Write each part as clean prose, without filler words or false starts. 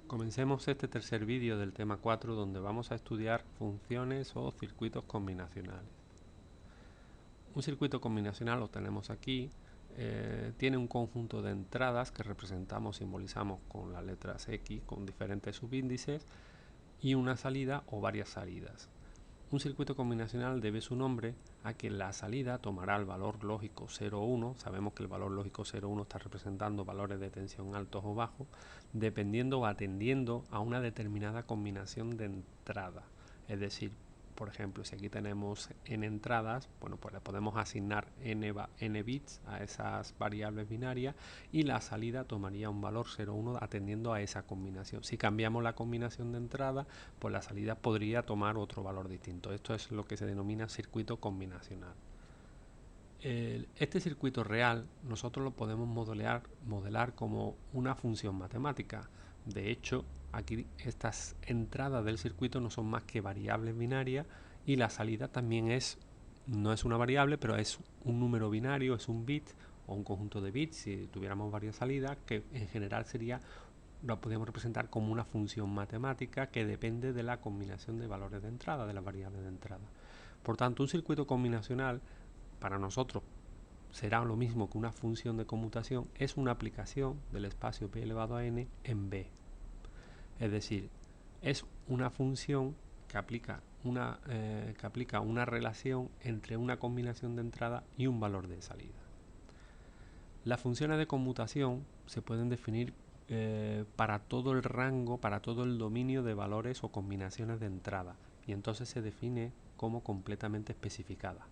Comencemos este tercer vídeo del tema 4 donde vamos a estudiar funciones o circuitos combinacionales. Un circuito combinacional lo tenemos aquí, tiene un conjunto de entradas que representamos, simbolizamos con las letras X con diferentes subíndices y una salida o varias salidas. Un circuito combinacional debe su nombre a que la salida tomará el valor lógico 0, 1. Sabemos que el valor lógico 0, 1 está representando valores de tensión altos o bajos, dependiendo o atendiendo a una determinada combinación de entrada. Es decir, por ejemplo, si aquí tenemos n entradas, bueno, pues le podemos asignar n bits a esas variables binarias y la salida tomaría un valor 0, 1 atendiendo a esa combinación. Si cambiamos la combinación de entrada, pues la salida podría tomar otro valor distinto. Esto es lo que se denomina circuito combinacional. Este circuito real nosotros lo podemos modelar como una función matemática. De hecho, aquí estas entradas del circuito no son más que variables binarias y la salida también no es una variable, pero es un número binario, es un bit o un conjunto de bits. Si tuviéramos varias salidas, que en general lo podríamos representar como una función matemática que depende de la combinación de valores de entrada, de las variables de entrada. Por tanto, un circuito combinacional para nosotros será lo mismo que una función de conmutación, es una aplicación del espacio p elevado a n en B. Es decir, es una función que aplica una relación entre una combinación de entrada y un valor de salida. Las funciones de conmutación se pueden definir para todo el rango, para todo el dominio de valores o combinaciones de entrada, y entonces se define como completamente especificada.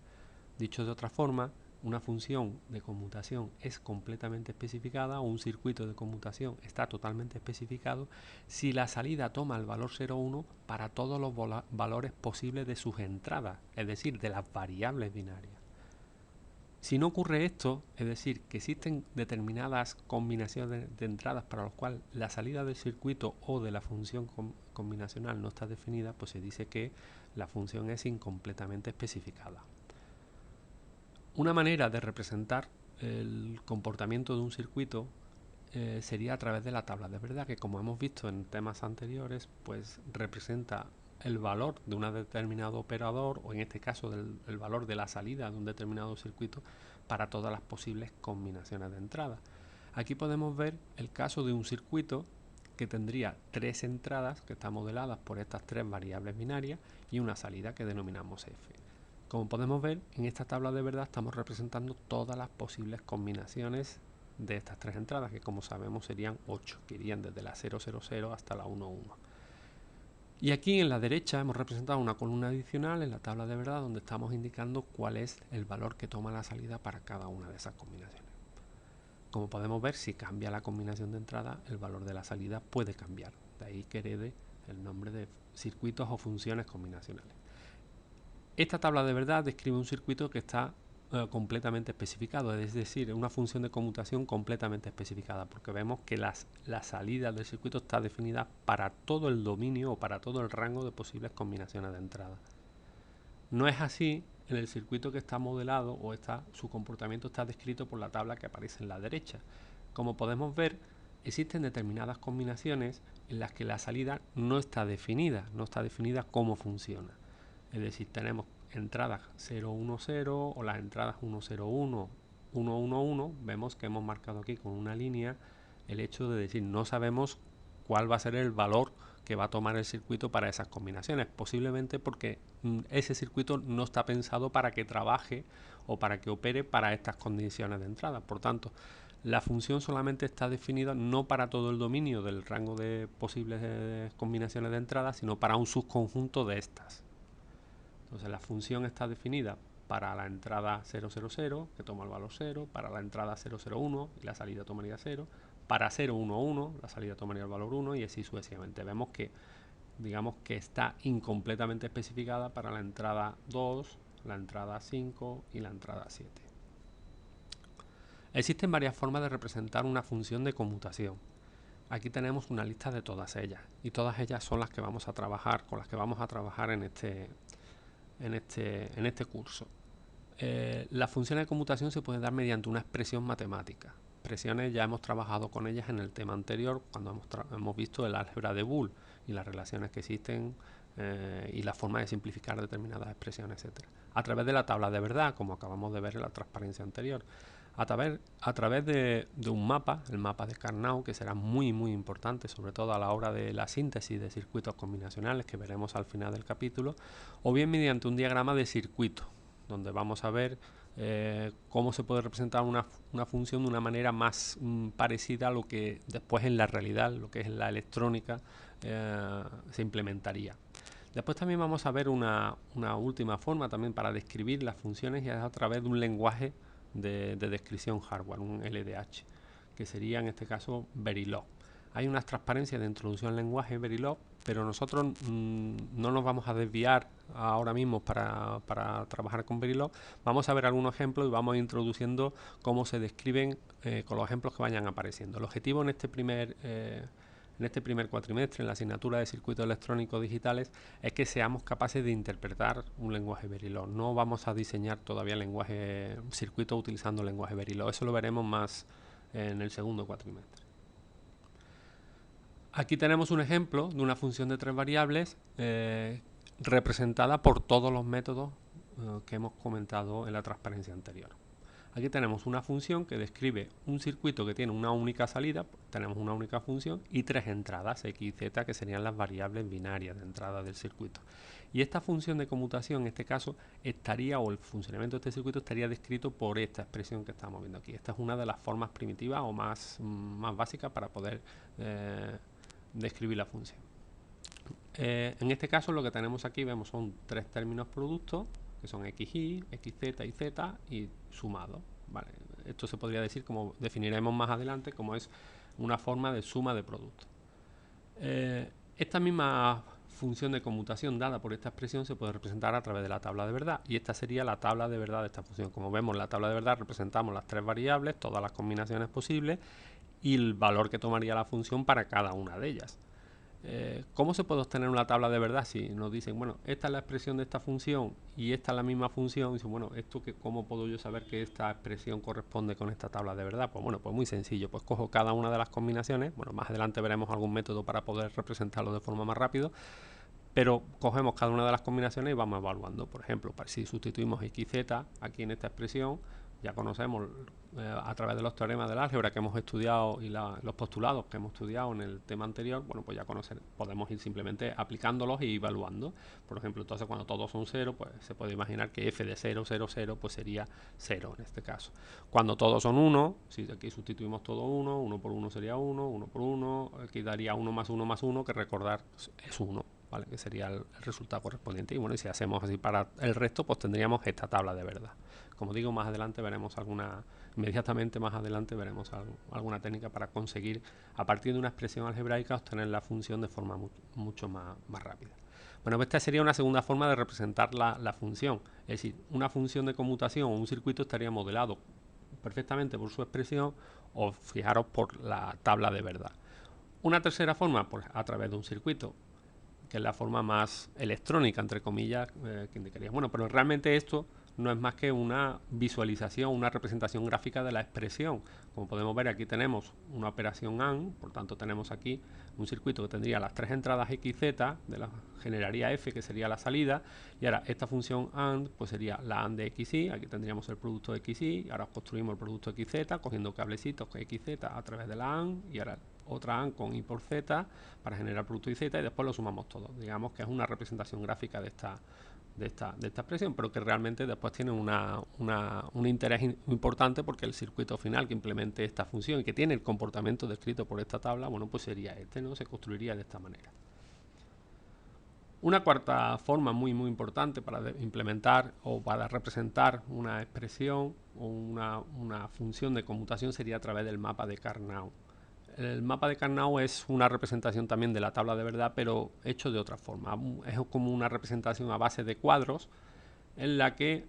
Dicho de otra forma, una función de conmutación es completamente especificada o un circuito de conmutación está totalmente especificado si la salida toma el valor 0,1 para todos los valores posibles de sus entradas, es decir, de las variables binarias. Si no ocurre esto, es decir, que existen determinadas combinaciones de entradas para las cuales la salida del circuito o de la función combinacional no está definida, pues se dice que la función es incompletamente especificada. Una manera de representar el comportamiento de un circuito sería a través de la tabla de verdad, que como hemos visto en temas anteriores, pues representa el valor de un determinado operador, o en este caso el valor de la salida de un determinado circuito para todas las posibles combinaciones de entrada. Aquí podemos ver el caso de un circuito que tendría tres entradas que están modeladas por estas tres variables binarias y una salida que denominamos f. Como podemos ver, en esta tabla de verdad estamos representando todas las posibles combinaciones de estas tres entradas, que como sabemos serían 8, que irían desde la 000 hasta la 11. Y aquí en la derecha hemos representado una columna adicional en la tabla de verdad donde estamos indicando cuál es el valor que toma la salida para cada una de esas combinaciones. Como podemos ver, si cambia la combinación de entrada, el valor de la salida puede cambiar. De ahí que herede el nombre de circuitos o funciones combinacionales. Esta tabla de verdad describe un circuito que está completamente especificado, es decir, una función de conmutación completamente especificada, porque vemos que la salida del circuito está definida para todo el dominio o para todo el rango de posibles combinaciones de entrada. No es así en el circuito que está modelado o su comportamiento está descrito por la tabla que aparece en la derecha. Como podemos ver, existen determinadas combinaciones en las que la salida no está definida cómo funciona. Es decir, tenemos entradas 010 o las entradas 101, 111. Vemos que hemos marcado aquí con una línea el hecho de decir no sabemos cuál va a ser el valor que va a tomar el circuito para esas combinaciones, posiblemente porque ese circuito no está pensado para que trabaje o para que opere para estas condiciones de entrada. Por tanto, la función solamente está definida no para todo el dominio del rango de posibles combinaciones de entrada, sino para un subconjunto de estas. Entonces la función está definida para la entrada 000, que toma el valor 0, para la entrada 001 y la salida tomaría 0, para 011 la salida tomaría el valor 1 y así sucesivamente. Vemos que digamos que está incompletamente especificada para la entrada 2, la entrada 5 y la entrada 7. Existen varias formas de representar una función de conmutación. Aquí tenemos una lista de todas ellas y todas ellas son las que vamos a trabajar, con las que vamos a trabajar en este curso. Las funciones de conmutación se pueden dar mediante una expresión matemática. expresiones ya hemos trabajado con ellas en el tema anterior, cuando hemos visto el álgebra de Boole y las relaciones que existen y la forma de simplificar determinadas expresiones, etcétera. A través de la tabla de verdad, como acabamos de ver en la transparencia anterior. A través de un mapa, el mapa de Carnot, que será muy importante, sobre todo a la hora de la síntesis de circuitos combinacionales que veremos al final del capítulo, o bien mediante un diagrama de circuito, donde vamos a ver cómo se puede representar una función de una manera más parecida a lo que después en la realidad, lo que es la electrónica, se implementaría. Después también vamos a ver una última forma también para describir las funciones, y es a través de un lenguaje de descripción hardware, un LDH, que sería en este caso Verilog. Hay unas transparencias de introducción al lenguaje Verilog, pero nosotros no nos vamos a desviar ahora mismo para trabajar con Verilog. Vamos a ver algunos ejemplos y vamos introduciendo cómo se describen con los ejemplos que vayan apareciendo. El objetivo en este primer cuatrimestre, en la asignatura de circuitos electrónicos digitales, es que seamos capaces de interpretar un lenguaje Verilog. No vamos a diseñar todavía circuitos utilizando el lenguaje Verilog. Eso lo veremos más en el segundo cuatrimestre. Aquí tenemos un ejemplo de una función de 3 variables representada por todos los métodos que hemos comentado en la transparencia anterior. Aquí tenemos una función que describe un circuito que tiene una única salida, tenemos una única función y 3 entradas, x y z, que serían las variables binarias de entrada del circuito. Y esta función de conmutación, en este caso, o el funcionamiento de este circuito estaría descrito por esta expresión que estamos viendo aquí. Esta es una de las formas primitivas o más básicas para poder describir la función. En este caso lo que tenemos aquí, vemos, son 3 términos productos, que son xy, xz y z, y sumado. Vale. Esto se podría decir, como definiremos más adelante, como es una forma de suma de productos. Esta misma función de conmutación dada por esta expresión se puede representar a través de la tabla de verdad, y esta sería la tabla de verdad de esta función. Como vemos, en la tabla de verdad representamos las 3 variables, todas las combinaciones posibles y el valor que tomaría la función para cada una de ellas. ¿Cómo se puede obtener una tabla de verdad? Si nos dicen, bueno, esta es la expresión de esta función y esta es la misma función, y dicen, bueno, ¿cómo puedo yo saber que esta expresión corresponde con esta tabla de verdad? Pues bueno, pues muy sencillo, pues cojo cada una de las combinaciones, bueno, más adelante veremos algún método para poder representarlo de forma más rápido, pero cogemos cada una de las combinaciones y vamos evaluando. Por ejemplo, si sustituimos xz aquí en esta expresión, ya conocemos a través de los teoremas del álgebra que hemos estudiado y los postulados que hemos estudiado en el tema anterior, bueno, pues ya podemos ir simplemente aplicándolos y evaluando. Por ejemplo, entonces cuando todos son 0, pues se puede imaginar que f de 0, 0, 0, pues sería 0 en este caso. Cuando todos son 1, si aquí sustituimos todo 1, 1 por 1 sería 1, 1 por 1, aquí daría 1 más 1 más 1, que recordar es 1. ¿Vale? Que sería el resultado correspondiente. Y bueno, y si hacemos así para el resto, pues tendríamos esta tabla de verdad. Como digo, más adelante veremos inmediatamente más adelante veremos alguna técnica para conseguir, a partir de una expresión algebraica, obtener la función de forma mucho más rápida. Bueno, pues esta sería una segunda forma de representar la función. Es decir, una función de conmutación o un circuito estaría modelado perfectamente por su expresión, o fijaros por la tabla de verdad. Una tercera forma, pues a través de un circuito, que es la forma más electrónica, entre comillas, que indicaría. Bueno, pero realmente esto no es más que una visualización, una representación gráfica de la expresión. Como podemos ver, aquí tenemos una operación AND, por tanto tenemos aquí un circuito que tendría las 3 entradas x y z, generaría f, que sería la salida, y ahora esta función AND pues sería la AND de x y, aquí tendríamos el producto de x y, ahora construimos el producto de xz, cogiendo cablecitos x, z a través de la AND, y ahora otra AND con y por z para generar producto y z, y después lo sumamos todo. Digamos que es una representación gráfica de esta expresión, pero que realmente después tiene un interés importante, porque el circuito final que implemente esta función y que tiene el comportamiento descrito por esta tabla, bueno, pues sería ¿no? Se construiría de esta manera. Una cuarta forma muy importante para implementar o para representar una expresión o una función de conmutación sería a través del mapa de Carnot. El mapa de Carnot es una representación también de la tabla de verdad, pero hecho de otra forma. Es como una representación a base de cuadros, en la que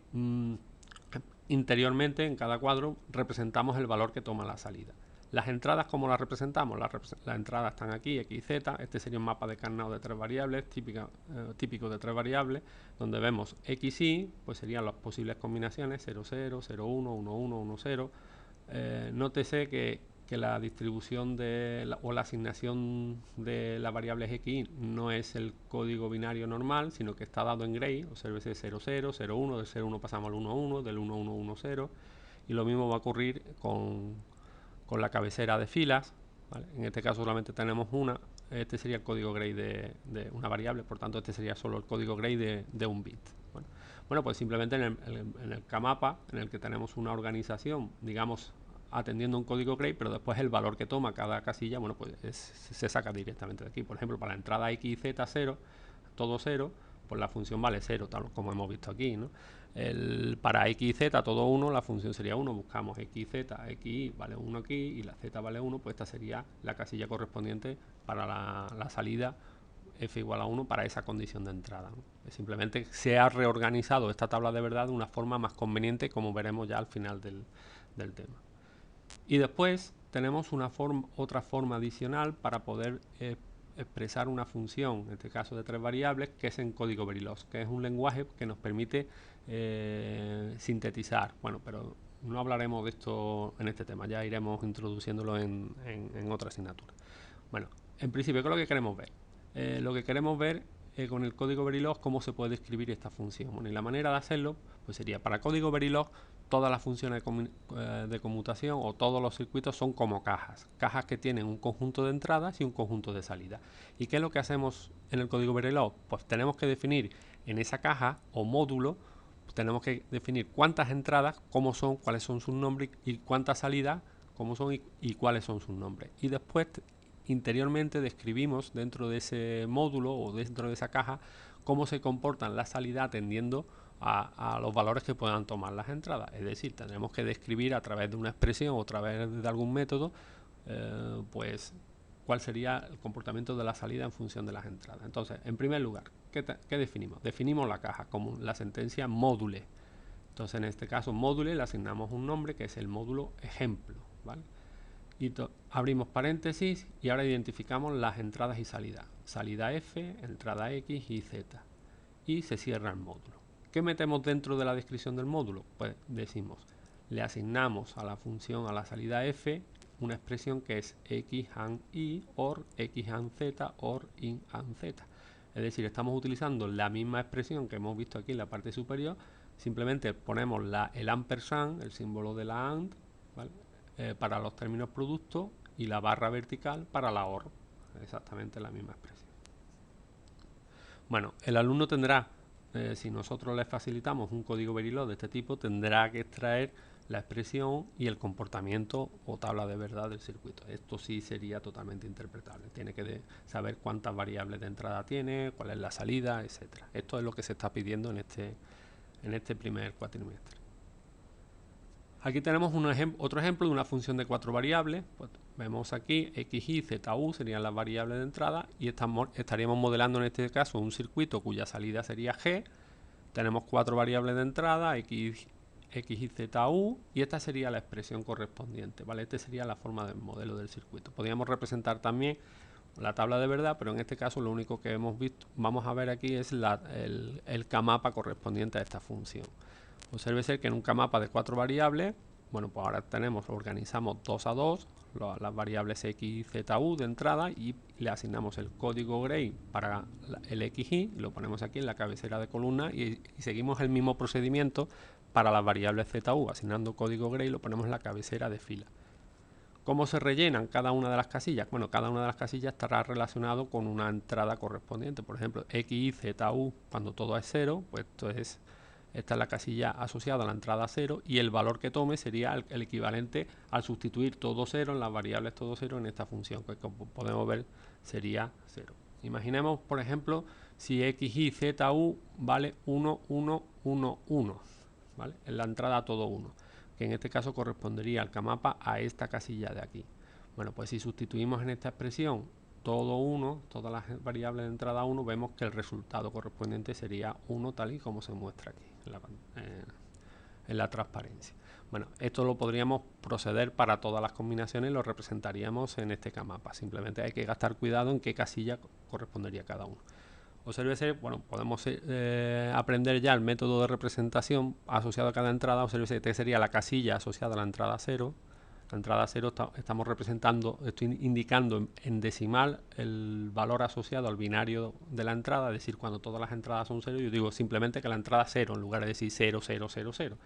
interiormente en cada cuadro representamos el valor que toma la salida. Las entradas, ¿cómo las representamos? Las entradas están aquí, x y z. Este sería un mapa de Carnot de 3 variables, típico de 3 variables, donde vemos x y, pues serían las posibles combinaciones 0, 0, 0, 1, 1, 1, 1, 0. nótese que la distribución o la asignación de las variables x no es el código binario normal, sino que está dado en gray. Obsérvese 0, 0, 0, 1, del 0, 1 pasamos al 1, 1, del 1, 1, 1, 0. Y lo mismo va a ocurrir con la cabecera de filas, ¿vale? En este caso solamente tenemos una. Este sería el código gray de una variable, por tanto este sería solo el código gray de un bit. Bueno, pues simplemente en el Kmapa, en el que tenemos una organización, digamos, atendiendo un código gray, pero después el valor que toma cada casilla, bueno, pues se saca directamente de aquí. Por ejemplo, para la entrada x y z 0, todo 0, pues la función vale 0, tal como hemos visto aquí, ¿no? Para x y z todo 1, la función sería 1, buscamos x y z, x vale 1 aquí y la z vale 1, pues esta sería la casilla correspondiente para la salida f igual a 1 para esa condición de entrada, ¿no? Simplemente se ha reorganizado esta tabla de verdad de una forma más conveniente, como veremos ya al final del tema. Y después tenemos otra forma adicional para poder expresar una función, en este caso de 3 variables, que es en código Verilog, que es un lenguaje que nos permite sintetizar. Bueno, pero no hablaremos de esto en este tema, ya iremos introduciéndolo en otra asignatura. Bueno, en principio, ¿qué es lo que queremos ver? Lo que queremos ver con el código Verilog cómo se puede escribir esta función. Bueno, y la manera de hacerlo pues sería para código Verilog todas las funciones de conmutación o todos los circuitos son como cajas que tienen un conjunto de entradas y un conjunto de salidas. ¿Y qué es lo que hacemos en el código Verilog? Pues tenemos que definir en esa caja o módulo, tenemos que definir cuántas entradas, cómo son, cuáles son sus nombres, y cuántas salidas, cómo son y cuáles son sus nombres. Y después interiormente describimos dentro de ese módulo o dentro de esa caja cómo se comportan las salidas atendiendo a los valores que puedan tomar las entradas. Es decir, tendremos que describir a través de una expresión o a través de algún método pues cuál sería el comportamiento de la salida en función de las entradas. Entonces, en primer lugar, ¿qué definimos? Definimos la caja como la sentencia módule. Entonces, en este caso, módule le asignamos un nombre que es el módulo ejemplo, ¿vale? Y abrimos paréntesis y ahora identificamos las entradas y salidas. Salida F, entrada X y Z. Y se cierra el módulo. ¿Qué metemos dentro de la descripción del módulo? Pues decimos, le asignamos a la función, a la salida F, una expresión que es x and y, or x and z, or in and z. Es decir, estamos utilizando la misma expresión que hemos visto aquí en la parte superior, simplemente ponemos el ampersand, el símbolo de la AND, ¿vale? Para los términos producto y la barra vertical para la OR, exactamente la misma expresión. Bueno, el alumno tendrá, si nosotros le facilitamos un código Verilog de este tipo, tendrá que extraer la expresión y el comportamiento o tabla de verdad del circuito. Esto sí sería totalmente interpretable. Tiene que saber cuántas variables de entrada tiene, cuál es la salida, etcétera. Esto es lo que se está pidiendo en este primer cuatrimestre. Aquí tenemos otro ejemplo de una función de 4 variables. Pues vemos aquí x, y, z, u serían las variables de entrada y estaríamos modelando en este caso un circuito cuya salida sería g. Tenemos 4 variables de entrada, x, y z, u, y esta sería la expresión correspondiente, ¿vale? Esta sería la forma del modelo del circuito. Podríamos representar también la tabla de verdad, pero en este caso lo único que vamos a ver aquí es el Kmapa correspondiente a esta función. Obsérvese que en un Kmapa de 4 variables, bueno, pues ahora organizamos 2 a 2 las variables x, z, u de entrada y le asignamos el código gray para el x, y lo ponemos aquí en la cabecera de columna y seguimos el mismo procedimiento para las variables z, u, asignando código gray lo ponemos en la cabecera de fila. ¿Cómo se rellenan cada una de las casillas? Bueno, cada una de las casillas estará relacionado con una entrada correspondiente. Por ejemplo, x, y, z, u, cuando todo es 0, pues esta es la casilla asociada a la entrada 0 y el valor que tome sería el equivalente al sustituir todo 0 en las variables todo 0 en esta función, que como podemos ver sería 0. Imaginemos, por ejemplo, si x, y, z, u vale 1, 1, 1, 1, ¿vale? En la entrada todo 1, que en este caso correspondería al Kmapa a esta casilla de aquí. Bueno, pues si sustituimos en esta expresión todo 1, todas las variables de entrada 1, vemos que el resultado correspondiente sería 1 tal y como se muestra aquí en la transparencia. Bueno, esto lo podríamos proceder para todas las combinaciones y lo representaríamos en este Kmapa. Simplemente hay que gastar cuidado en qué casilla correspondería cada uno. Obsérvese, bueno, podemos aprender ya el método de representación asociado a cada entrada. Obsérvese que sería la casilla asociada a la entrada 0, La entrada 0 estamos representando, estoy indicando en decimal el valor asociado al binario de la entrada, es decir, cuando todas las entradas son 0, yo digo simplemente que la entrada es 0 en lugar de decir 0, 0, 0, 0.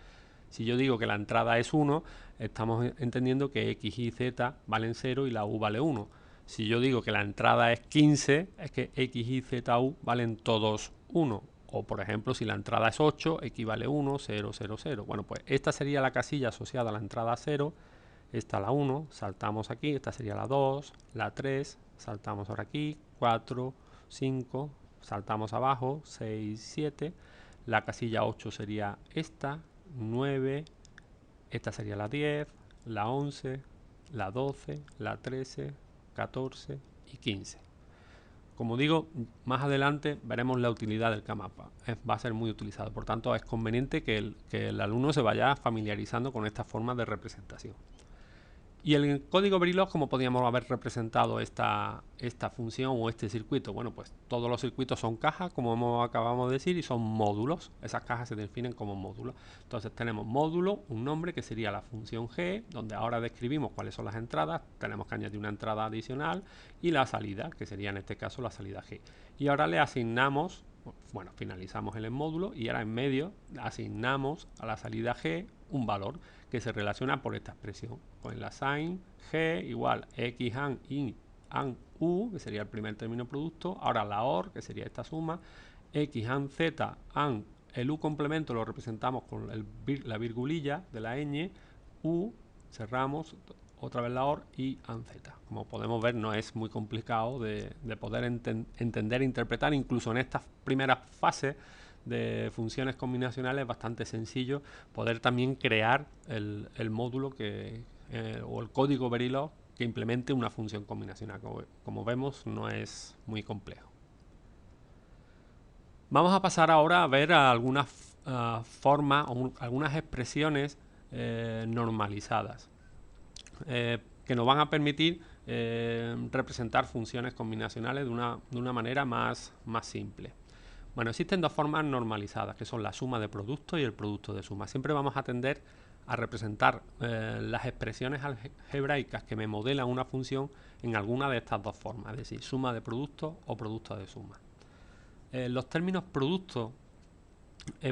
Si yo digo que la entrada es 1, estamos entendiendo que x y z valen 0 y la u vale 1. Si yo digo que la entrada es 15, es que x y z u valen todos 1. O por ejemplo, si la entrada es 8, x vale 1, 0, 0, 0. Bueno, pues esta sería la casilla asociada a la entrada 0. Esta la 1, saltamos aquí, esta sería la 2, la 3, saltamos ahora aquí, 4, 5, saltamos abajo, 6, 7, la casilla 8 sería esta, 9, esta sería la 10, la 11, la 12, la 13, 14 y 15. Como digo, más adelante veremos la utilidad del CAMAPA. Va a ser muy utilizado, por tanto es conveniente que el alumno se vaya familiarizando con esta forma de representación. Y el código Verilog, ¿cómo podríamos haber representado esta función o este circuito? Bueno, pues todos los circuitos son cajas, como acabamos de decir, y son módulos. Esas cajas se definen como módulos. Entonces tenemos módulo, un nombre que sería la función G, donde ahora describimos cuáles son las entradas. Tenemos que añadir una entrada adicional y la salida, que sería en este caso la salida G. Y ahora le asignamos, bueno, finalizamos el módulo y ahora en medio asignamos a la salida G un valor que se relaciona por esta expresión con la sin G igual x an y an u, que sería el primer término producto, ahora la OR, que sería esta suma, x an z an, el u complemento lo representamos con la virgulilla de la ñ, u, cerramos, otra vez la OR y an z. Como podemos ver, no es muy complicado de poder entender e interpretar, incluso en estas primeras fases de funciones combinacionales es bastante sencillo poder también crear el módulo o el código Verilog que implemente una función combinacional. Como vemos, no es muy complejo. Vamos a pasar ahora a ver algunas formas o algunas expresiones normalizadas que nos van a permitir representar funciones combinacionales de una manera más simple. Bueno, existen dos formas normalizadas, que son la suma de productos y el producto de suma. Siempre vamos a tender a representar las expresiones algebraicas que me modelan una función en alguna de estas dos formas, es decir, suma de productos o producto de suma. Los términos productos,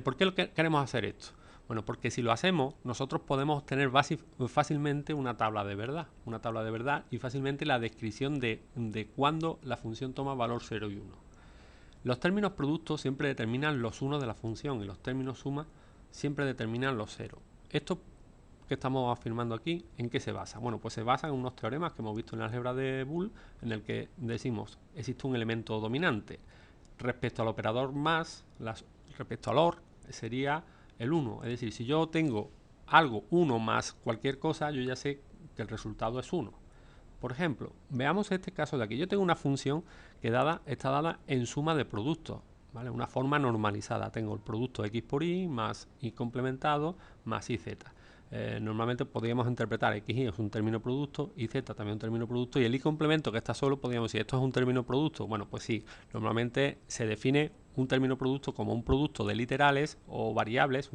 ¿por qué queremos hacer esto? Bueno, porque si lo hacemos, nosotros podemos obtener fácilmente una tabla de verdad y fácilmente la descripción de cuándo la función toma valor 0 y 1. Los términos productos siempre determinan los 1 de la función y los términos suma siempre determinan los 0. Esto que estamos afirmando aquí, ¿en qué se basa? Bueno, pues se basa en unos teoremas que hemos visto en la álgebra de Boole, en el que decimos existe un elemento dominante respecto al operador más, respecto al OR sería el 1. Es decir, si yo tengo algo 1 más cualquier cosa, yo ya sé que el resultado es 1. Por ejemplo, veamos este caso de aquí. Yo tengo una función que está dada en suma de productos, ¿vale? Una forma normalizada. Tengo el producto x por y más y complementado más iz. Normalmente podríamos interpretar x y es un término producto, y z también un término producto, y el y complemento que está solo, podríamos decir, ¿esto es un término producto? Bueno, pues sí, normalmente se define un término producto como un producto de literales o variables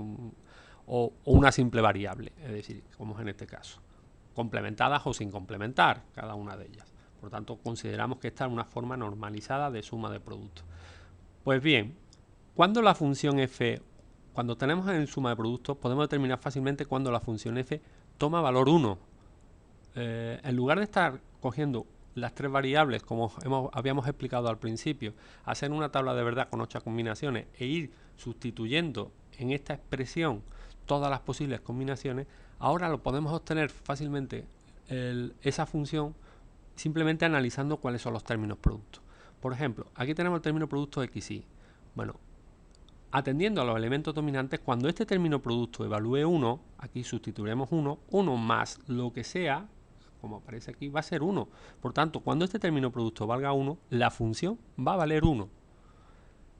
o una simple variable, es decir, como es en este caso, complementadas o sin complementar cada una de ellas. Por tanto, consideramos que esta es una forma normalizada de suma de productos. Pues bien, cuando la función f, cuando tenemos en suma de productos, podemos determinar fácilmente cuando la función f toma valor 1. En lugar de estar cogiendo las tres variables, como habíamos explicado al principio, hacer una tabla de verdad con 8 combinaciones e ir sustituyendo en esta expresión todas las posibles combinaciones, ahora lo podemos obtener fácilmente esa función simplemente analizando cuáles son los términos productos. Por ejemplo, aquí tenemos el término producto xy. Bueno, atendiendo a los elementos dominantes, cuando este término producto evalúe 1, aquí sustituiremos 1 más lo que sea, como aparece aquí, va a ser 1. Por tanto, cuando este término producto valga 1, la función va a valer 1.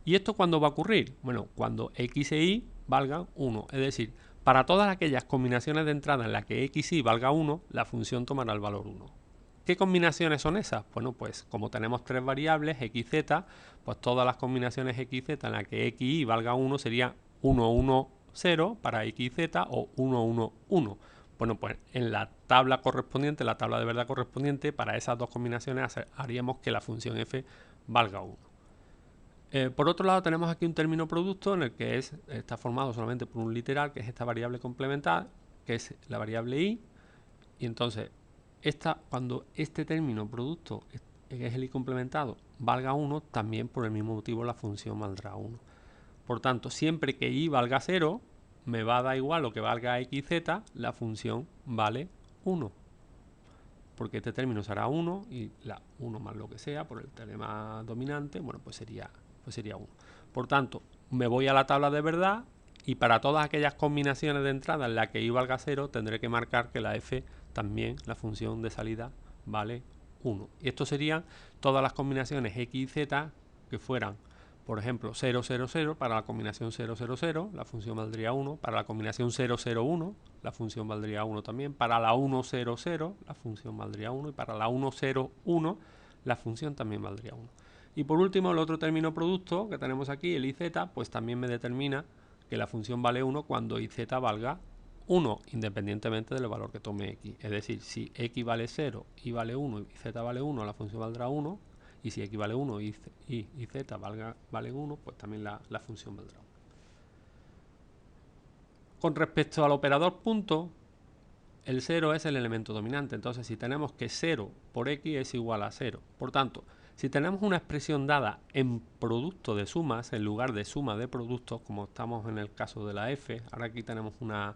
¿Y esto cuándo va a ocurrir? Bueno, cuando x e y valgan 1. Es decir, para todas aquellas combinaciones de entrada en las que x y valga 1, la función tomará el valor 1. ¿Qué combinaciones son esas? Bueno, pues como tenemos tres variables, x, z, pues todas las combinaciones x, z en las que x, y valga 1 sería 1, 1, 0 para x, z o 1, 1, 1. Bueno, pues en la tabla correspondiente, la tabla de verdad correspondiente, para esas dos combinaciones haríamos que la función f valga 1. Por otro lado, tenemos aquí un término producto en el que está formado solamente por un literal, que es esta variable complementar, que es la variable i, y entonces cuando este término producto, que es el i complementado, valga 1, también por el mismo motivo la función valdrá 1. Por tanto, siempre que i valga 0, me va a dar igual lo que valga xz, la función vale 1. Porque este término será 1 y la 1 más lo que sea por el teorema dominante, bueno, pues sería 1. Por tanto, me voy a la tabla de verdad y para todas aquellas combinaciones de entrada en las que i valga 0, tendré que marcar que la f también, la función de salida, vale 1. Y esto serían todas las combinaciones x y z que fueran, por ejemplo, 0, 0, 0, para la combinación 0, 0, 0, la función valdría 1. Para la combinación 0, 0, 1, la función valdría 1 también. Para la 1, 0, 0, la función valdría 1. Y para la 1, 0, 1, la función también valdría 1. Y por último, el otro término producto que tenemos aquí, el iz, pues también me determina que la función vale 1 cuando iz valga 1, independientemente del valor que tome x. Es decir, si x vale 0, y vale 1 y z vale 1, la función valdrá 1. Y si x vale 1 y z vale 1, pues también la función valdrá 1. Con respecto al operador punto, el 0 es el elemento dominante. Entonces, si tenemos que 0 por x es igual a 0. Por tanto, si tenemos una expresión dada en producto de sumas, en lugar de suma de productos, como estamos en el caso de la f, ahora aquí tenemos una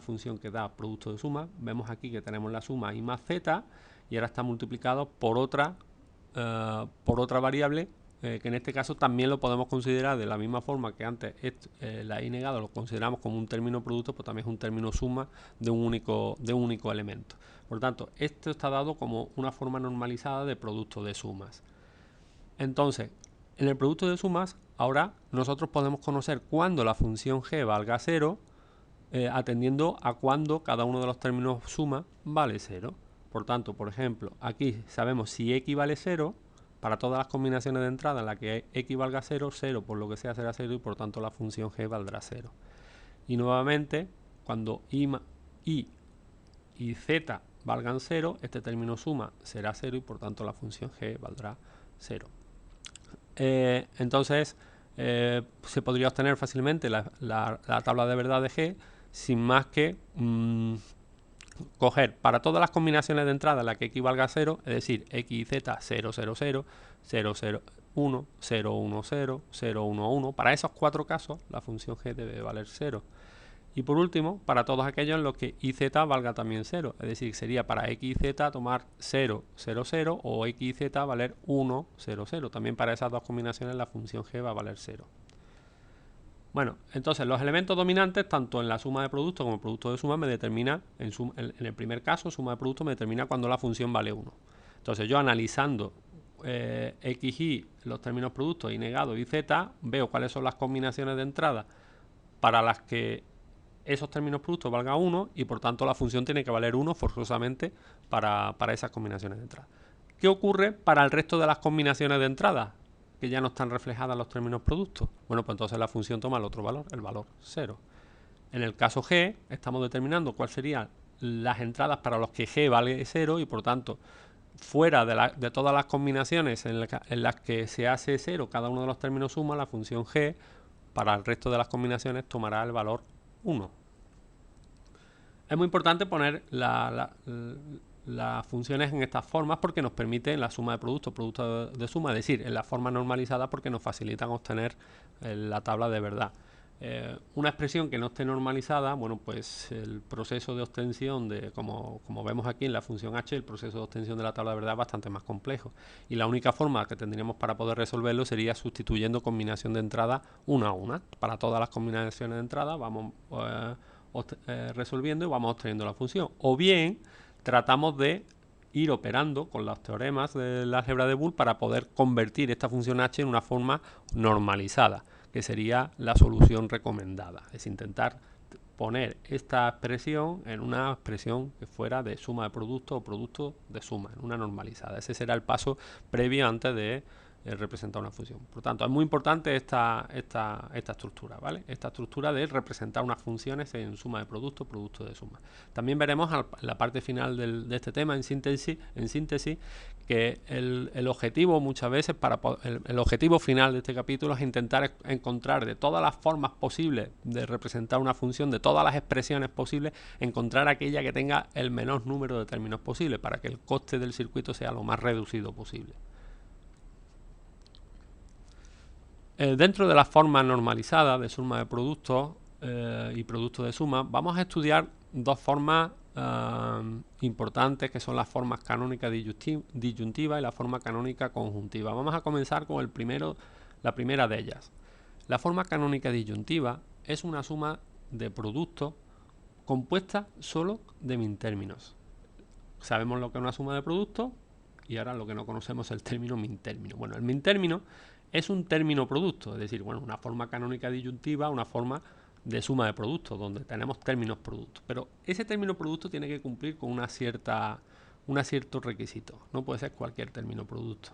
función que da producto de suma, vemos aquí que tenemos la suma i más z, y ahora está multiplicado por otra variable, que en este caso también lo podemos considerar de la misma forma que antes la i negado lo consideramos como un término producto, pues también es un término suma de un único elemento. Por tanto, esto está dado como una forma normalizada de producto de sumas. Entonces, en el producto de sumas, ahora nosotros podemos conocer cuándo la función g valga 0, atendiendo a cuándo cada uno de los términos suma vale 0. Por tanto, por ejemplo, aquí sabemos si x vale 0, para todas las combinaciones de entrada en las que x valga 0, 0 por lo que sea será 0 y por tanto la función g valdrá 0. Y nuevamente, cuando i y z valgan 0, este término suma será 0 y por tanto la función g valdrá 0. Entonces, se podría obtener fácilmente la tabla de verdad de g sin más que coger para todas las combinaciones de entrada en las que x valga 0, es decir, x y z 0, 0, 0, 0, 0, 1, 0, 1, 0, 0, 1, 1. Para esos 4 casos, la función g debe valer 0. Y por último, para todos aquellos en los que i z valga también 0, es decir, sería para x y z tomar 0, 0, 0 o x y z valer 1, 0, 0. También para esas dos combinaciones la función g va a valer 0. Bueno, entonces los elementos dominantes, tanto en la suma de productos como en el producto de suma, me determina, en el primer caso, suma de productos me determina cuando la función vale 1. Entonces yo analizando x, y, los términos productos, y negado, y z, veo cuáles son las combinaciones de entrada para las que esos términos productos valgan 1 y por tanto la función tiene que valer 1 forzosamente para esas combinaciones de entrada. ¿Qué ocurre para el resto de las combinaciones de entrada que ya no están reflejadas en los términos productos? Bueno, pues entonces la función toma el otro valor, el valor 0. En el caso g, estamos determinando cuáles serían las entradas para los que g vale 0 y por tanto, fuera de todas las combinaciones en las que se hace 0 cada uno de los términos suma, la función g para el resto de las combinaciones tomará el valor 1. Es muy importante poner las funciones en estas formas porque nos permite en la suma de productos, productos de suma, es decir, en la forma normalizada porque nos facilitan obtener la tabla de verdad. Una expresión que no esté normalizada, bueno, pues el proceso de obtención como vemos aquí en la función h, el proceso de obtención de la tabla de verdad es bastante más complejo. Y la única forma que tendríamos para poder resolverlo sería sustituyendo combinación de entrada una a una. Para todas las combinaciones de entrada vamos resolviendo y vamos obteniendo la función. O bien tratamos de ir operando con los teoremas de la álgebra de Boole para poder convertir esta función h en una forma normalizada, que sería la solución recomendada. Es intentar poner esta expresión en una expresión que fuera de suma de producto o producto de suma, en una normalizada. Ese será el paso previo antes de representar una función. Por lo tanto, es muy importante esta estructura, ¿vale? Esta estructura de representar unas funciones en suma de producto, producto de suma. También veremos en la parte final de este tema, en síntesis, que el objetivo muchas veces, el objetivo final de este capítulo es intentar encontrar de todas las formas posibles de representar una función, de todas las expresiones posibles, encontrar aquella que tenga el menor número de términos posible para que el coste del circuito sea lo más reducido posible. Dentro de las formas normalizadas de suma de productos y producto de suma, vamos a estudiar dos formas importantes, que son las formas canónica disyuntiva y la forma canónica conjuntiva. Vamos a comenzar con la primera de ellas. La forma canónica disyuntiva es una suma de productos compuesta solo de mintérminos. Sabemos lo que es una suma de productos y ahora lo que no conocemos es el término mintérmino. Bueno, el mintérmino es un término producto, es decir, bueno, una forma canónica disyuntiva, una forma de suma de productos, donde tenemos términos productos. Pero ese término producto tiene que cumplir con un cierto requisito. No puede ser cualquier término producto.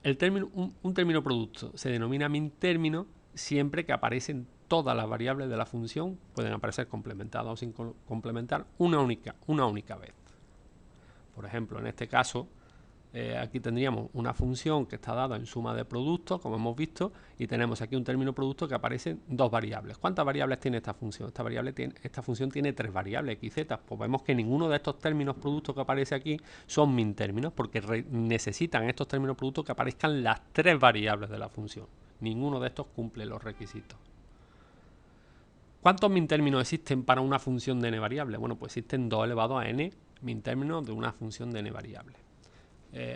Un término producto se denomina mintérmino siempre que aparecen todas las variables de la función, pueden aparecer complementadas o sin complementar una única vez. Por ejemplo, en este caso, aquí tendríamos una función que está dada en suma de productos, como hemos visto, y tenemos aquí un término producto que aparecen dos variables. ¿Cuántas variables tiene esta función? Esta función tiene 3 variables, x, z. Pues vemos que ninguno de estos términos productos que aparece aquí son mintérminos, porque necesitan estos términos productos que aparezcan las 3 variables de la función. Ninguno de estos cumple los requisitos. ¿Cuántos mintérminos existen para una función de n variable? Bueno, pues existen 2 elevado a n mintérminos de una función de n variable.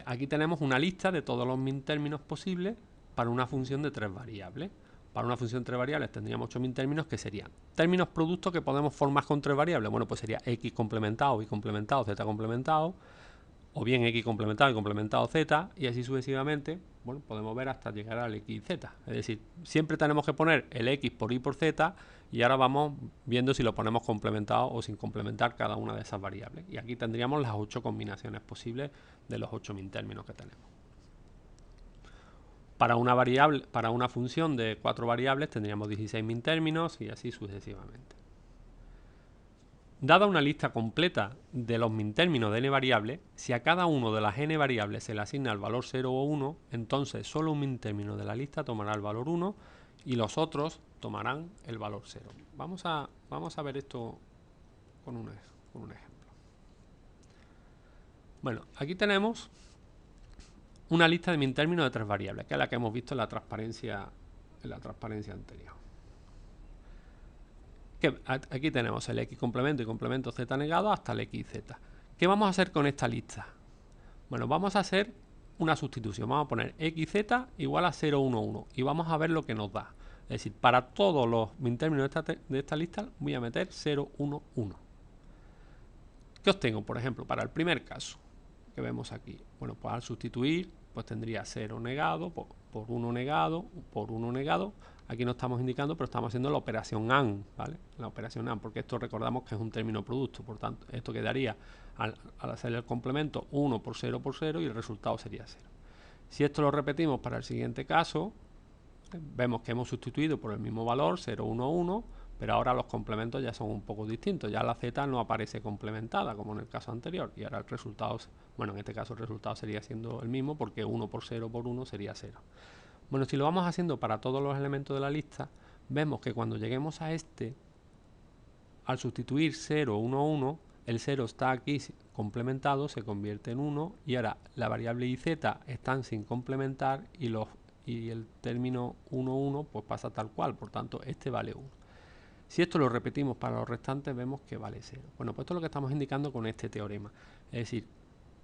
Aquí tenemos una lista de todos los mintérminos posibles para una función de 3 variables. Para una función de 3 variables tendríamos 8 mintérminos, que serían términos productos que podemos formar con 3 variables. Bueno, pues sería x complementado, y complementado, z complementado, o bien x complementado y complementado z, y así sucesivamente. Bueno, podemos ver hasta llegar al x y z. Es decir, siempre tenemos que poner el x por y por z, y ahora vamos viendo si lo ponemos complementado o sin complementar cada una de esas variables. Y aquí tendríamos las 8 combinaciones posibles de los 8 mintérminos que tenemos. Para una función de 4 variables tendríamos 16 mintérminos y así sucesivamente. Dada una lista completa de los mintérminos de n variables, si a cada uno de las n variables se le asigna el valor 0 o 1, entonces solo un mintérmino de la lista tomará el valor 1 y los otros tomarán el valor 0. Vamos a ver esto con un ejemplo. Bueno, aquí tenemos una lista de mintérminos de 3 variables, que es la que hemos visto en la transparencia anterior. Aquí tenemos el x complemento y complemento z negado hasta el x y z. ¿Qué vamos a hacer con esta lista? Bueno, vamos a hacer una sustitución. Vamos a poner x, z igual a 0, 1, 1 y vamos a ver lo que nos da. Es decir, para todos los mintérminos de esta lista voy a meter 0, 1, 1. ¿Qué obtengo? Por ejemplo, para el primer caso que vemos aquí. Bueno, pues al sustituir, pues tendría 0 negado por 1 negado por 1 negado. Aquí no estamos indicando, pero estamos haciendo la operación AND, ¿vale? La operación AND, porque esto recordamos que es un término producto. Por tanto, esto quedaría, al hacer el complemento, 1 por 0 y el resultado sería 0. Si esto lo repetimos para el siguiente caso, vemos que hemos sustituido por el mismo valor, 0, 1, 1, pero ahora los complementos ya son un poco distintos. Ya la z no aparece complementada, como en el caso anterior, y ahora el resultado, bueno, en este caso el resultado sería siendo el mismo, porque 1 por 0 por 1 sería 0. Bueno, si lo vamos haciendo para todos los elementos de la lista, vemos que cuando lleguemos a este, al sustituir 0, 1, 1, el 0 está aquí complementado, se convierte en 1, y ahora la variable y z están sin complementar, y el término 1, 1 pues pasa tal cual, por tanto este vale 1. Si esto lo repetimos para los restantes, vemos que vale 0. Bueno, pues esto es lo que estamos indicando con este teorema. Es decir,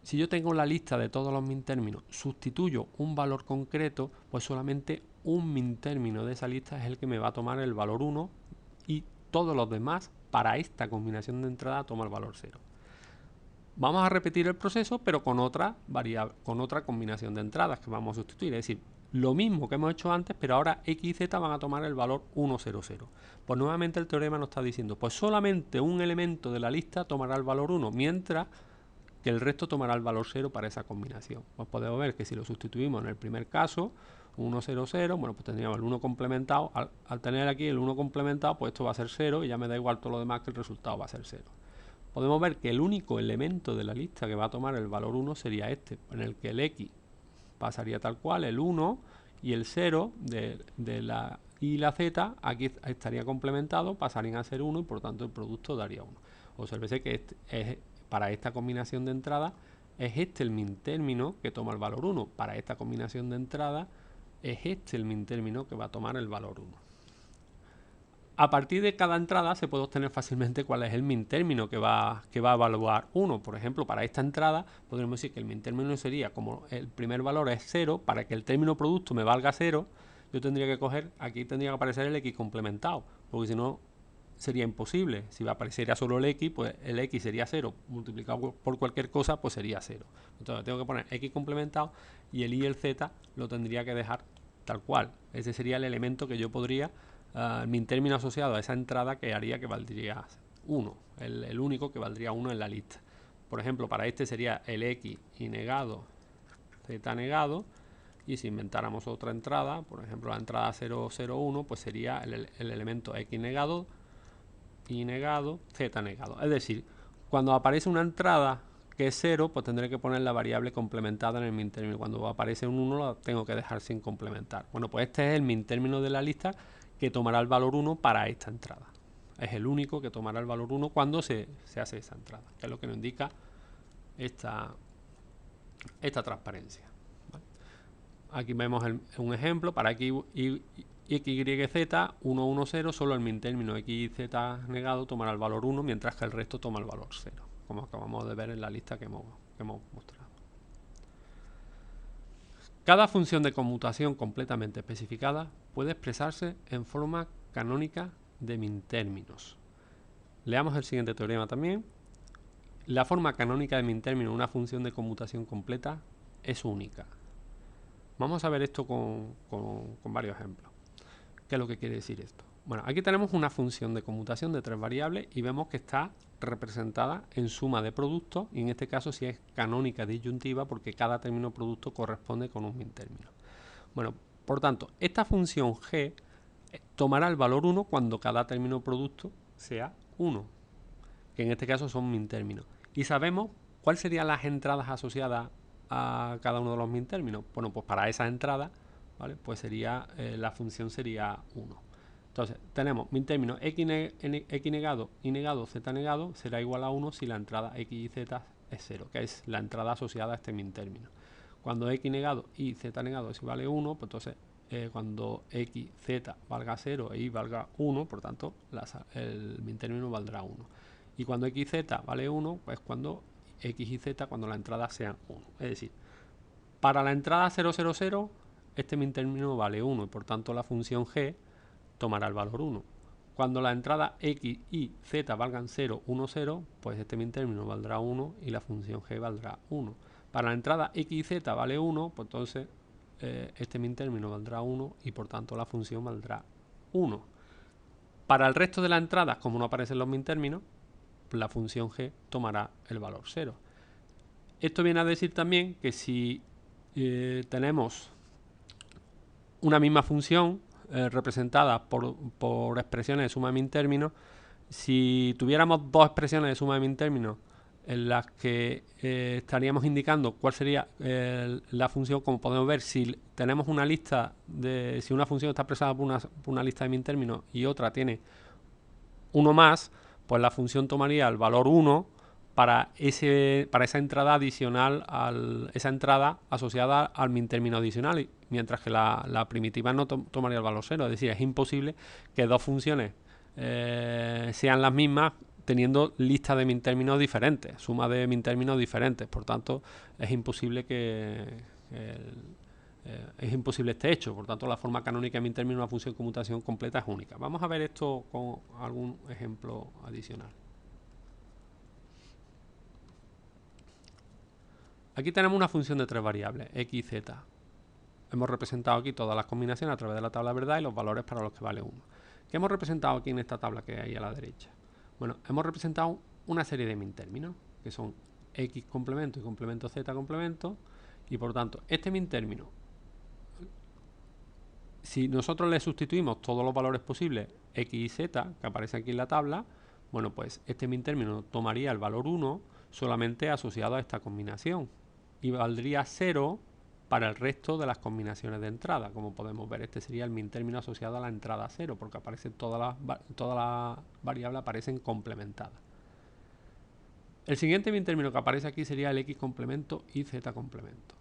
si yo tengo la lista de todos los mintérminos, sustituyo un valor concreto, pues solamente un mintérmino de esa lista es el que me va a tomar el valor 1 y todos los demás, para esta combinación de entrada, toma el valor 0. Vamos a repetir el proceso, pero con otra combinación de entradas que vamos a sustituir. Es decir, lo mismo que hemos hecho antes, pero ahora x y z van a tomar el valor 1, 0, 0. Pues nuevamente el teorema nos está diciendo, pues solamente un elemento de la lista tomará el valor 1, mientras que el resto tomará el valor 0 para esa combinación. Pues podemos ver que si lo sustituimos en el primer caso, 1, 0, 0, bueno, pues tendríamos el 1 complementado. Al tener aquí el 1 complementado, pues esto va a ser 0 y ya me da igual todo lo demás, que el resultado va a ser 0. Podemos ver que el único elemento de la lista que va a tomar el valor 1 sería este, en el que el x pasaría tal cual, el 1 y el 0 de la y la z aquí estaría complementado, pasarían a ser 1 y por tanto el producto daría 1. Obsérvese que para esta combinación de entradas es este el min término que toma el valor 1. Para esta combinación de entradas es este el min término que va a tomar el valor 1. A partir de cada entrada se puede obtener fácilmente cuál es el min término que va a evaluar 1. Por ejemplo, para esta entrada podríamos decir que el min término sería, como el primer valor es 0, para que el término producto me valga 0, yo tendría que coger, aquí tendría que aparecer el x complementado, porque si no sería imposible. Si apareciera solo el x, pues el x sería 0, multiplicado por cualquier cosa, pues sería 0. Entonces tengo que poner x complementado y el y y el z lo tendría que dejar tal cual. Ese sería el elemento que yo podría, min término asociado a esa entrada, que haría que valdría 1, el único que valdría 1 en la lista. Por ejemplo, para este sería el x y negado, z negado, y si inventáramos otra entrada, por ejemplo la entrada 001, pues sería el elemento x negado, y negado, z negado. Es decir, cuando aparece una entrada que es 0, pues tendré que poner la variable complementada en el min término. Cuando aparece un 1, la tengo que dejar sin complementar. Bueno, pues este es el min término de la lista que tomará el valor 1 para esta entrada. Es el único que tomará el valor 1 cuando se hace esa entrada, que es lo que nos indica esta transparencia. ¿Vale? Aquí vemos un ejemplo para x, y z, 1, 1, 0, solo el min término x y z negado tomará el valor 1, mientras que el resto toma el valor 0, como acabamos de ver en la lista que hemos mostrado. Cada función de conmutación completamente especificada puede expresarse en forma canónica de min términos. Leamos el siguiente teorema también. La forma canónica de min término de una función de conmutación completa es única. Vamos a ver esto con varios ejemplos. ¿Qué es lo que quiere decir esto? Bueno, aquí tenemos una función de conmutación de 3 variables y vemos que está representada en suma de productos, y en este caso sí es canónica disyuntiva porque cada término producto corresponde con un min término. Bueno, por tanto, esta función g tomará el valor 1 cuando cada término producto sea 1, que en este caso son min términos. Y sabemos cuáles serían las entradas asociadas a cada uno de los min términos. Bueno, pues para esas entradas, ¿vale? Pues sería, la función sería 1. Entonces, tenemos min término x negado y negado z negado será igual a 1 si la entrada x y z es 0, que es la entrada asociada a este min término. Cuando x negado y z negado es igual a 1, pues entonces cuando x, z valga 0 e y valga 1, por tanto el min término valdrá 1. Y cuando x y z vale 1, pues cuando x y z, cuando la entrada sean 1. Es decir, para la entrada 000, este min término vale 1 y por tanto la función g tomará el valor 1. Cuando la entrada x y z valgan 0, 1, 0, pues este min término valdrá 1 y la función g valdrá 1. Para la entrada x y z vale 1, pues entonces este min término valdrá 1 y por tanto la función valdrá 1. Para el resto de las entradas, como no aparecen los min términos, la función g tomará el valor 0. Esto viene a decir también que si tenemos una misma función representada por expresiones de suma de min términos, si tuviéramos dos expresiones de suma de min términos en las que estaríamos indicando cuál sería la función, como podemos ver, si tenemos una lista si una función está expresada por una lista de min términos y otra tiene uno más, pues la función tomaría el valor 1 para esa entrada adicional, esa entrada asociada al min término adicional, mientras que la primitiva no tomaría el valor 0. Es decir, es imposible que dos funciones sean las mismas teniendo listas de min términos diferentes, suma de min términos diferentes. Por tanto, es imposible este hecho. Por tanto, la forma canónica de min término de una función de conmutación completa es única. Vamos a ver esto con algún ejemplo adicional. Aquí tenemos una función de 3 variables, x y z. Hemos representado aquí todas las combinaciones a través de la tabla verdad y los valores para los que vale 1. ¿Qué hemos representado aquí en esta tabla que hay a la derecha? Bueno, hemos representado una serie de min términos, que son x complemento y complemento z complemento, y por tanto este min término, si nosotros le sustituimos todos los valores posibles x y z que aparece aquí en la tabla, bueno, pues este min término tomaría el valor 1 solamente asociado a esta combinación y valdría 0 para el resto de las combinaciones de entrada. Como podemos ver, este sería el min término asociado a la entrada 0, porque aparecen todas las variables aparecen complementadas. El siguiente min término que aparece aquí sería el x complemento y z complemento.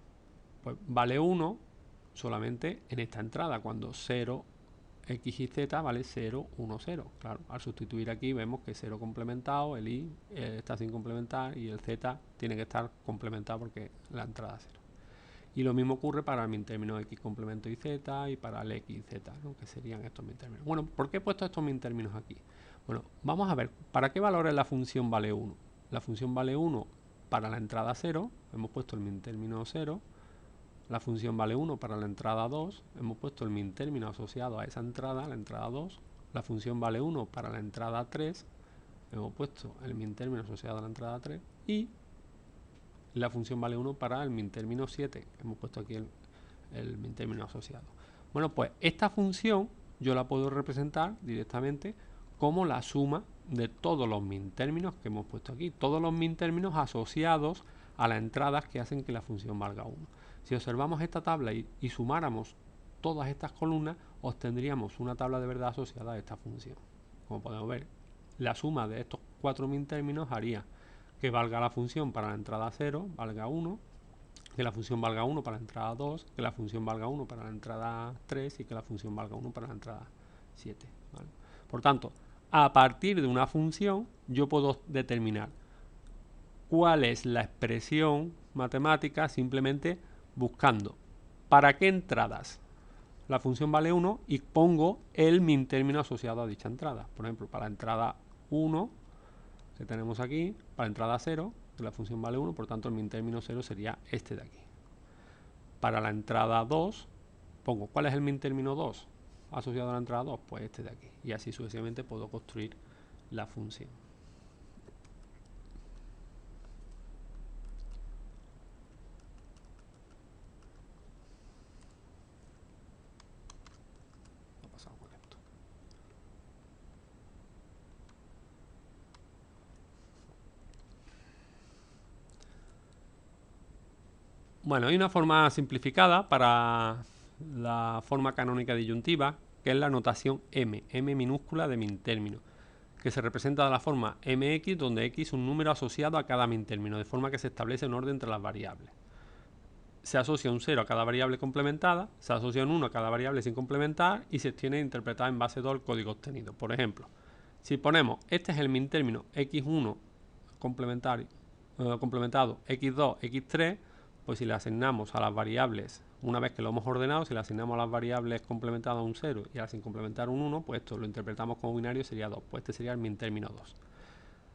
Pues vale 1 solamente en esta entrada, cuando 0, x y z vale 0, 1, 0. Claro, al sustituir aquí vemos que 0 complementado, el y está sin complementar y el z tiene que estar complementado porque la entrada es 0. Y lo mismo ocurre para el min término x complemento y z y para el x y z, ¿no? Que serían estos min términos. Bueno, ¿por qué he puesto estos min términos aquí? Bueno, vamos a ver, ¿para qué valores la función vale 1? La función vale 1 para la entrada 0, hemos puesto el min término 0. La función vale 1 para la entrada 2, hemos puesto el min término asociado a esa entrada, la entrada 2. La función vale 1 para la entrada 3, hemos puesto el min término asociado a la entrada 3. Y la función vale 1 para el min término 7, hemos puesto aquí el min término asociado. Bueno, pues esta función yo la puedo representar directamente como la suma de todos los min términos que hemos puesto aquí, todos los min términos asociados a las entradas que hacen que la función valga 1. Si observamos esta tabla y sumáramos todas estas columnas, obtendríamos una tabla de verdad asociada a esta función. Como podemos ver, la suma de estos 4 min términos haría que valga la función para la entrada 0, valga 1, que la función valga 1 para la entrada 2, que la función valga 1 para la entrada 3 y que la función valga 1 para la entrada 7. ¿Vale? Por tanto, a partir de una función yo puedo determinar cuál es la expresión matemática simplemente buscando para qué entradas la función vale 1 y pongo el min término asociado a dicha entrada. Por ejemplo, para la entrada 1 que tenemos aquí, para la entrada 0, que la función vale 1, por tanto el min término 0 sería este de aquí. Para la entrada 2, pongo ¿cuál es el min término 2 asociado a la entrada 2? Pues este de aquí. Y así sucesivamente puedo construir la función. Bueno, hay una forma simplificada para la forma canónica disyuntiva, que es la notación m minúscula de min término, que se representa de la forma mx, donde x es un número asociado a cada min término, de forma que se establece un orden entre las variables. Se asocia un 0 a cada variable complementada, se asocia un 1 a cada variable sin complementar y se tiene interpretada en base 2 el código obtenido. Por ejemplo, si ponemos este es el min término x1 complementado x2, x3, pues si le asignamos a las variables, una vez que lo hemos ordenado, si le asignamos a las variables complementadas un 0 y a las sin complementar un 1, pues esto lo interpretamos como binario, sería 2. Pues este sería el min término 2.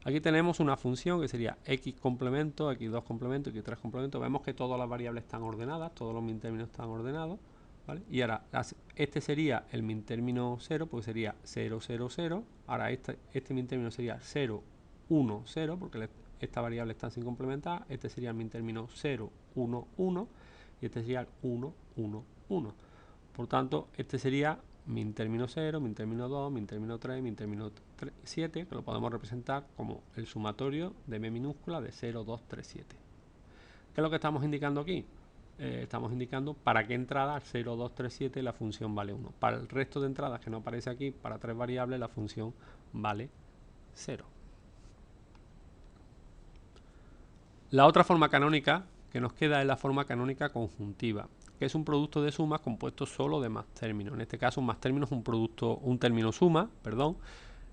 Aquí tenemos una función que sería x complemento, x2 complemento, x3 complemento. Vemos que todas las variables están ordenadas, todos los min términos están ordenados, ¿vale? Y ahora, este sería el min término 0, porque sería 0, 0, 0. Ahora este min término sería 0, 1, 0, porque esta variable está sin complementar. Este sería el min término 0, 1, 1. Y este sería el 1, 1, 1. Por tanto, este sería min término 0, min término 2, min término 3, min término 7, que lo podemos representar como el sumatorio de m minúscula de 0, 2, 3, 7. ¿Qué es lo que estamos indicando aquí? Estamos indicando para qué entrada 0, 2, 3, 7 la función vale 1. Para el resto de entradas que no aparece aquí, para 3 variables, la función vale 0. La otra forma canónica que nos queda es la forma canónica conjuntiva, que es un producto de sumas compuesto solo de más términos. En este caso, un más términos es un término suma,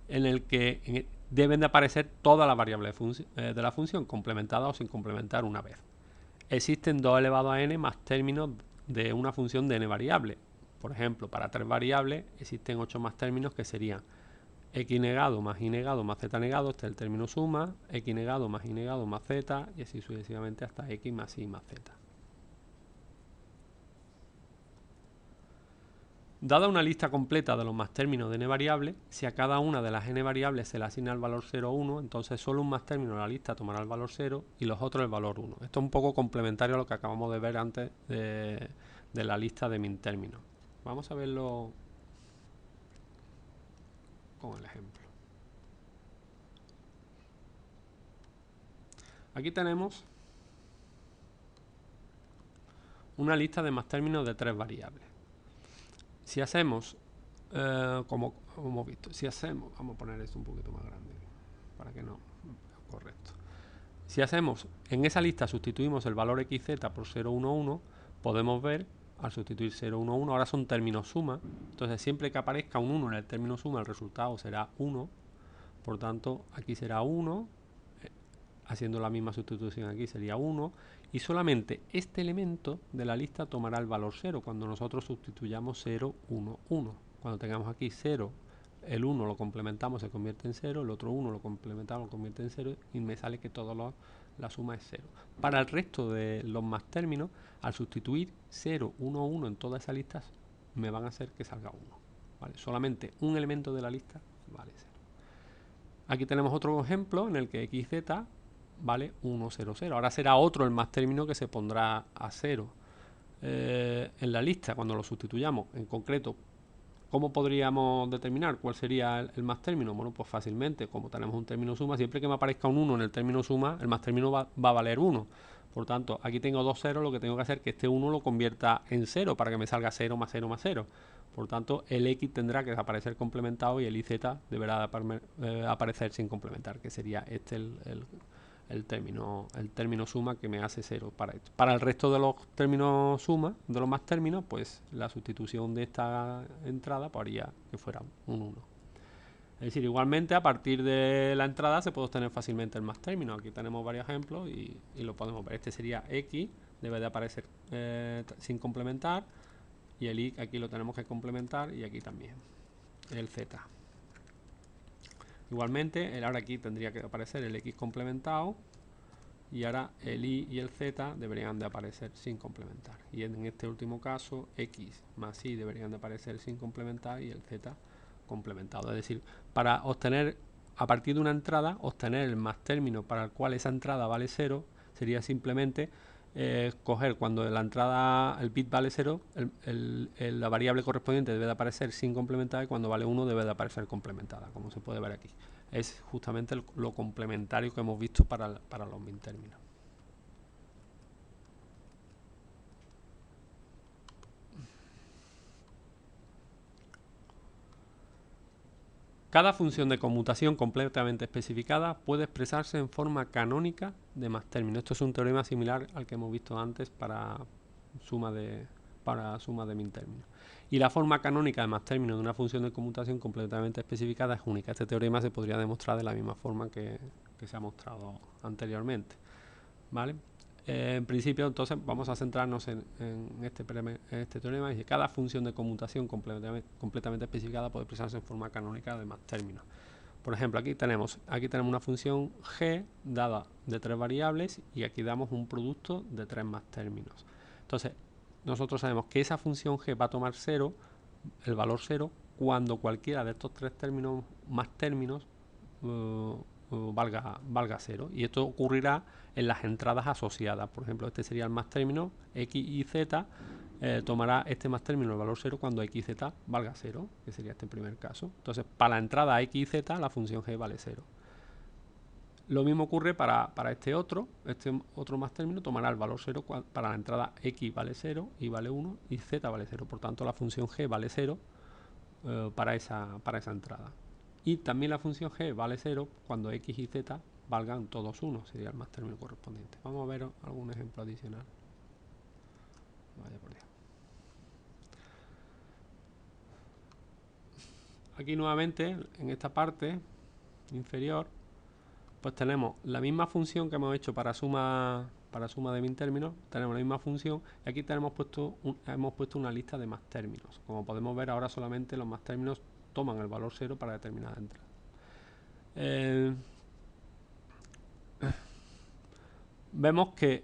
en el que deben de aparecer todas las variables de la función, complementadas o sin complementar una vez. Existen 2 elevado a n más términos de una función de n variables. Por ejemplo, para 3 variables existen 8 más términos que serían x negado más y negado más z negado, este es el término suma, x negado más y negado más z, y así sucesivamente hasta x más y más z. Dada una lista completa de los más términos de n variables, si a cada una de las n variables se le asigna el valor 0 o 1, entonces solo un más término de la lista tomará el valor 0 y los otros el valor 1. Esto es un poco complementario a lo que acabamos de ver antes de la lista de min términos. Vamos a verlo con el ejemplo. Aquí tenemos una lista de más términos de 3 variables. Si hacemos, como hemos visto, si hacemos, vamos a poner esto un poquito más grande para que no, correcto. Si hacemos, en esa lista sustituimos el valor xz por 0, 1, 1, podemos ver, al sustituir 0, 1, 1, ahora son términos suma, entonces siempre que aparezca un 1 en el término suma, el resultado será 1, por tanto aquí será 1, haciendo la misma sustitución aquí sería 1, y solamente este elemento de la lista tomará el valor 0 cuando nosotros sustituyamos 0, 1, 1. Cuando tengamos aquí 0, el 1 lo complementamos, se convierte en 0, el otro 1 lo complementamos, lo convierte en 0, y me sale que la suma es 0. Para el resto de los más términos, al sustituir 0, 1, 1 en todas esas listas, me van a hacer que salga 1. ¿Vale? Solamente un elemento de la lista vale 0. Aquí tenemos otro ejemplo en el que xz vale 1, 0, 0. Ahora será otro el más término que se pondrá a 0 en la lista cuando lo sustituyamos. En concreto, ¿cómo podríamos determinar cuál sería el más término? Bueno, pues fácilmente, como tenemos un término suma, siempre que me aparezca un 1 en el término suma, el más término va a valer 1. Por tanto, aquí tengo 2 ceros, lo que tengo que hacer es que este 1 lo convierta en 0 para que me salga 0 más 0 más 0. Por tanto, el x tendrá que aparecer complementado y el iz deberá aparecer sin complementar, que sería este el término suma que me hace 0 para esto. Para el resto de los términos suma, de los más términos, pues la sustitución de esta entrada pues haría que fuera un 1. Es decir, igualmente a partir de la entrada se puede obtener fácilmente el más término. Aquí tenemos varios ejemplos y lo podemos ver. Este sería x, debe de aparecer sin complementar, y el y aquí lo tenemos que complementar, y aquí también el z. Igualmente, ahora aquí tendría que aparecer el x complementado, y ahora el y el z deberían de aparecer sin complementar. Y en este último caso, x más y deberían de aparecer sin complementar y el z complementado. Es decir, para obtener, a partir de una entrada, obtener el más término para el cual esa entrada vale 0, sería simplemente coger cuando la entrada, el bit vale 0, la variable correspondiente debe de aparecer sin complementar, y cuando vale 1 debe de aparecer complementada, como se puede ver aquí. Es justamente lo complementario que hemos visto para los min términos. Cada función de conmutación completamente especificada puede expresarse en forma canónica de más términos. Esto es un teorema similar al que hemos visto antes para suma de min términos. Y la forma canónica de más términos de una función de conmutación completamente especificada es única. Este teorema se podría demostrar de la misma forma que se ha mostrado anteriormente. ¿Vale? En principio, entonces, vamos a centrarnos en este teorema. Y cada función de conmutación completamente especificada puede expresarse en forma canónica de más términos. Por ejemplo, aquí tenemos una función g dada de 3 variables, y aquí damos un producto de 3 más términos. Entonces, nosotros sabemos que esa función g va a tomar 0, el valor 0, cuando cualquiera de estos 3 términos más términos valga 0, y esto ocurrirá en las entradas asociadas. Por ejemplo, este sería el más término x y z, tomará este más término el valor 0 cuando x y z valga 0, que sería este primer caso. Entonces, para la entrada x y z, la función g vale 0. Lo mismo ocurre para este otro más término, tomará el valor 0 para la entrada x vale 0, y vale 1, y z vale 0. Por tanto, la función g vale 0 para esa entrada. Y también la función g vale 0 cuando x y z valgan todos 1, sería el más término correspondiente. Vamos a ver algún ejemplo adicional. Vaya por Dios. Aquí nuevamente, en esta parte inferior, pues tenemos la misma función que hemos hecho para suma de min términos. Tenemos la misma función, y aquí hemos puesto una lista de más términos. Como podemos ver, ahora solamente los más términos toman el valor 0 para determinada entrada. Vemos que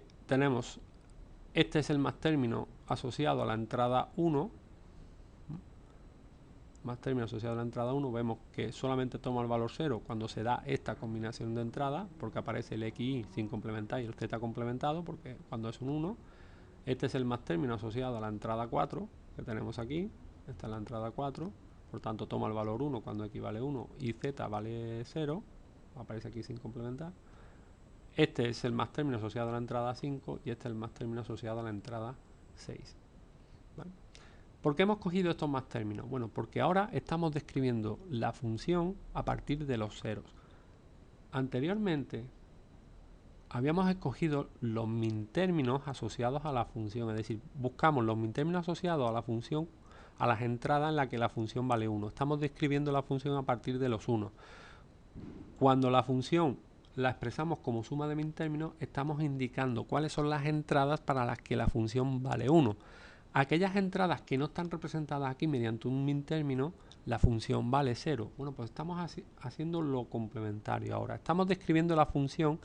este es el más término asociado a la entrada 1, más término asociado a la entrada 1, vemos que solamente toma el valor 0 cuando se da esta combinación de entradas, porque aparece el XY sin complementar y el Z complementado, porque cuando es un 1. Este es el más término asociado a la entrada 4, que tenemos aquí. Esta es la entrada 4, por tanto toma el valor 1 cuando X vale 1 y Z vale 0, aparece aquí sin complementar. Este es el más término asociado a la entrada 5 y este es el más término asociado a la entrada 6. ¿Vale? ¿Por qué hemos cogido estos más términos? Bueno, porque ahora estamos describiendo la función a partir de los ceros. Anteriormente habíamos escogido los mintérminos asociados a la función, es decir, buscamos los mintérminos asociados a la función, a las entradas en las que la función vale 1. Estamos describiendo la función a partir de los 1. Cuando la función la expresamos como suma de mintérminos, estamos indicando cuáles son las entradas para las que la función vale 1. Aquellas entradas que no están representadas aquí mediante un mintérmino, la función vale 0. Bueno, pues estamos haciendo lo complementario ahora. Estamos describiendo la función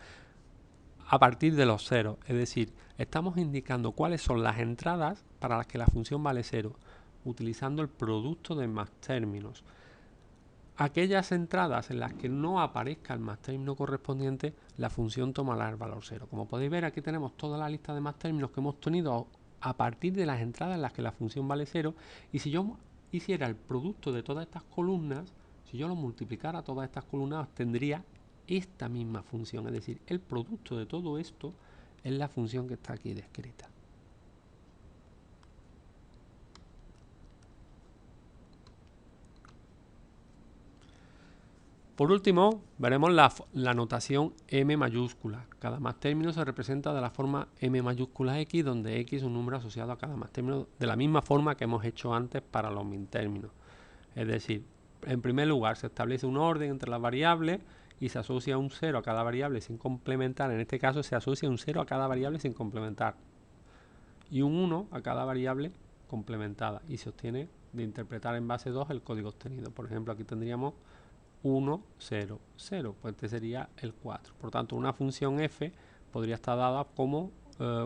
a partir de los ceros, es decir, estamos indicando cuáles son las entradas para las que la función vale 0, utilizando el producto de más términos. Aquellas entradas en las que no aparezca el más término correspondiente, la función tomará el valor 0. Como podéis ver, aquí tenemos toda la lista de más términos que hemos tenido a partir de las entradas en las que la función vale 0, y si yo hiciera el producto de todas estas columnas, si yo lo multiplicara todas estas columnas, obtendría esta misma función, es decir, el producto de todo esto es la función que está aquí descrita. Por último, veremos la notación M mayúscula. Cada más término se representa de la forma M mayúscula X, donde X es un número asociado a cada más término, de la misma forma que hemos hecho antes para los mintérminos. Es decir, en primer lugar se establece un orden entre las variables y se asocia un 0 a cada variable sin complementar. En este caso se asocia un 0 a cada variable sin complementar y un 1 a cada variable complementada, y se obtiene de interpretar en base 2 el código obtenido. Por ejemplo, aquí tendríamos 1, 0, 0, pues este sería el 4. Por tanto, una función f podría estar dada como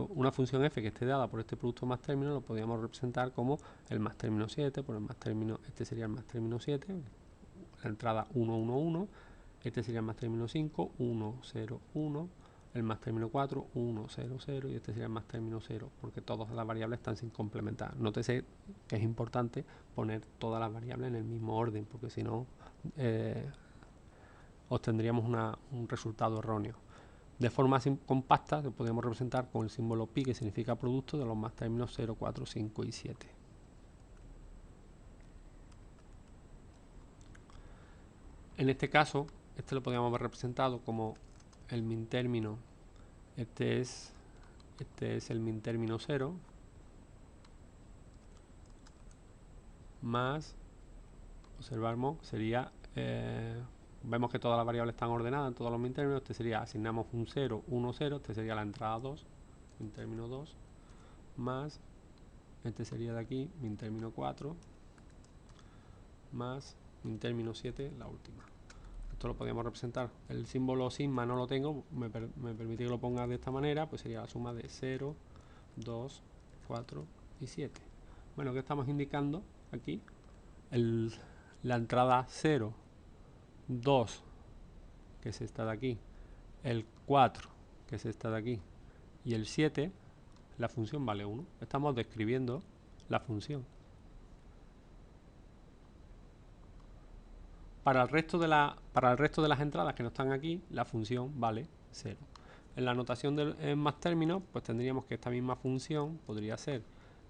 una función f que esté dada por este producto más término, lo podríamos representar como el más término 7, por el más término, este sería el más término 7, la entrada 1, 1, 1, este sería el más término 5, 1, 0, 1, el más término 4, 1, 0, 0, y este sería el más término 0, porque todas las variables están sin complementar. Nótese que es importante poner todas las variables en el mismo orden, porque si no obtendríamos un resultado erróneo. De forma compacta lo podemos representar con el símbolo pi, que significa producto de los más términos 0, 4, 5 y 7. En este caso, este lo podríamos haber representado como el mintérmino. Este es el mintérmino 0 más, observamos, sería vemos que todas las variables están ordenadas en todos los mintérminos. Este sería, asignamos un 0, 1, 0, este sería la entrada 2, mintérmino 2, más, este sería de aquí, mintérmino 4, más mintérmino 7, la última. Esto lo podríamos representar. El símbolo sigma no lo tengo, me permite que lo ponga de esta manera, pues sería la suma de 0, 2, 4 y 7. Bueno, ¿qué estamos indicando aquí? La entrada 0, 2, que es esta de aquí, el 4, que es esta de aquí, y el 7, la función vale 1. Estamos describiendo la función. Para el resto de las entradas que no están aquí, la función vale 0. En la notación de más términos, pues tendríamos que esta misma función podría ser,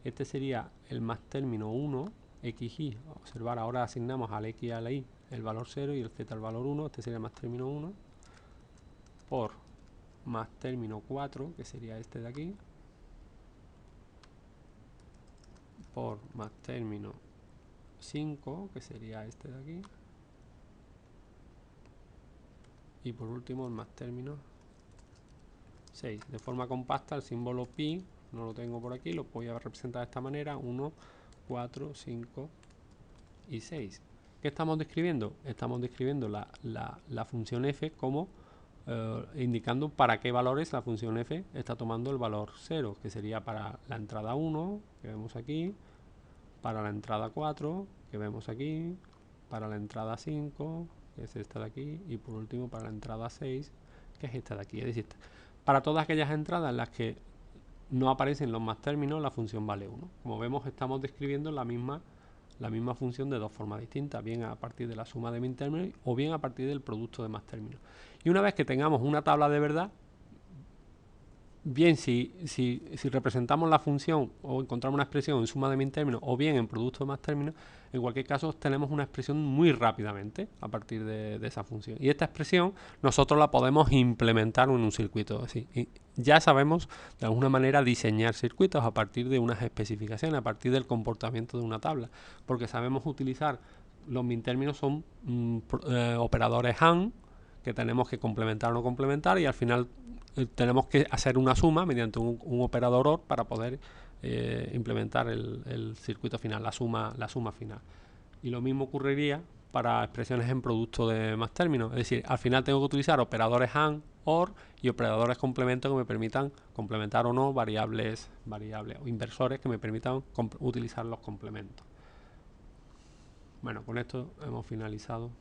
este sería el más término 1, xy. Observar, ahora asignamos al x y a la y el valor 0 y el z el valor 1, este sería el más término 1, por más término 4, que sería este de aquí, por más término 5, que sería este de aquí, y por último el más término 6. De forma compacta, el símbolo pi, no lo tengo por aquí, lo voy a representar de esta manera: 1, 4, 5 y 6. ¿Qué estamos describiendo? Estamos describiendo la función f como indicando para qué valores la función f está tomando el valor 0, que sería para la entrada 1, que vemos aquí, para la entrada 4, que vemos aquí, para la entrada 5, que es esta de aquí, y por último para la entrada 6, que es esta de aquí. Es decir, para todas aquellas entradas en las que no aparecen los más términos, la función vale 1. Como vemos, estamos describiendo la misma función de dos formas distintas, bien a partir de la suma de min términos o bien a partir del producto de más términos. Y una vez que tengamos una tabla de verdad, bien si representamos la función o encontramos una expresión en suma de min términos o bien en producto de más términos, en cualquier caso obtenemos una expresión muy rápidamente a partir de esa función. Y esta expresión nosotros la podemos implementar en un circuito así. Y ya sabemos de alguna manera diseñar circuitos a partir de unas especificaciones, a partir del comportamiento de una tabla, porque sabemos utilizar los min términos, son operadores AND que tenemos que complementar o no complementar, y al final tenemos que hacer una suma mediante un operador OR para poder implementar el circuito final, la suma final. Y lo mismo ocurriría para expresiones en producto de más términos. Es decir, al final tengo que utilizar operadores AND, OR y operadores complemento que me permitan complementar o no variables o inversores que me permitan utilizar los complementos. Bueno, con esto hemos finalizado.